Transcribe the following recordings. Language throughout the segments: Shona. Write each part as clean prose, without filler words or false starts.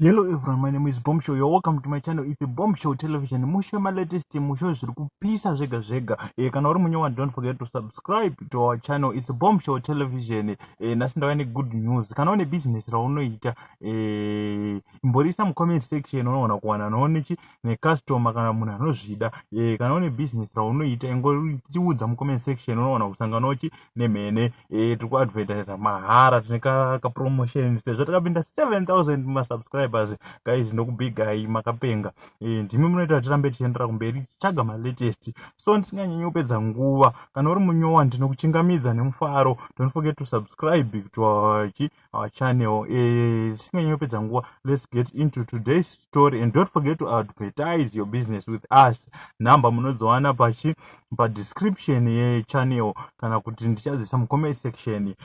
Hello everyone, my name is Bombshow. You're welcome to my channel. It's a Bombshow Television. Musho my latest musho zviri kupisa zvega zvega. Kana uri munyowani, don't forget to subscribe to our channel. It's a Bombshow Television. Nhasi ndauya good news. Kana une business raunoita, imborisa mu comment section unoona kuwana nonechi ne customer kana munhu anozvida. Kana une business raunoita ingoriudza mu comment section unoona kusanganochi nemhene. Tiri kuadvertise mahara, tine ka promotion sezvo takapinda 7000 ma subscribers. Guys, ndokubigai makapenga. Ndimi munoita tirambe tichiendera kumberi tichaga ma latest. So ndisinganyanyi kupedza nguva, kana uri munyowani ndinokuchingamidza nemufaro. Don't forget to subscribe to our channel. Ndisinganyanyi kupedza nguva, let's get into today's story, and don't forget to advertise your business with us. Number munozowana pa description ye channel kana kuti ndichadzisa mu comment section.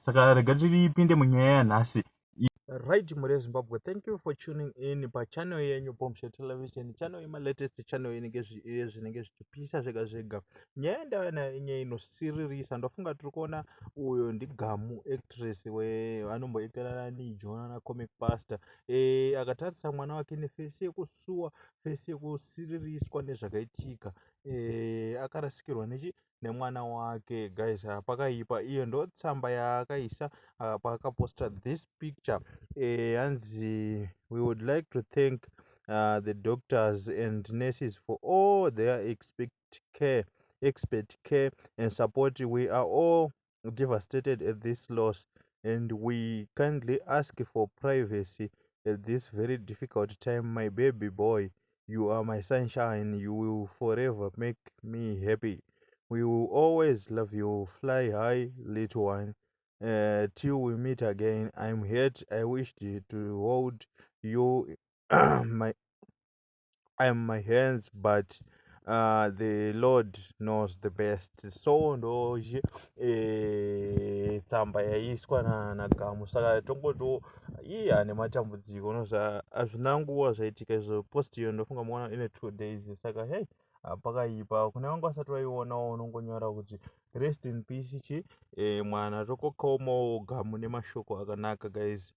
Saka rega tipinde munyaya yanhasi. Right, Mure Zimbabwe, thank you for tuning in pa channel yenyu Bombshow Television. Channel ima latest channel inenge zvinenge zvichipisa zvega zvega. Nyaya ndauya nayo inyaya inosiririsa. Ndofunga tiri kuona uyo ndiGamu, actress anomboitirana niJona na comic pastor. Akatarisa mwana wake nefesi yekusuwa, fesi yekusiririswa nezvakaitika. Akarasikirwa nemwana wake. Guys, pakaipa. Iyo ndo tsamba yaakaisa paakaposta this picture. We would like to thank the doctors and nurses for all their expert care and support. We are all devastated at this loss, and we kindly ask for privacy at this very difficult time. My baby boy, you are my sunshine. You will forever make me happy. We will always love you. Fly high, little one. Till we meet again. I'm hurt. I wish to hold you my hands, but the Lord knows the best. So ndoje tsamba yaiswa naGamu. Saka tongoto ane matambudziko noza hazvina nguva zvaitika izvo. Post iyo ndofunga muona ine 2 days. Saka hey, pakaipa. Kune vanga vasati vaionawo unongonyora kuti rest in peace mwana tokokawo Gamu nemashoko akanaka, guys.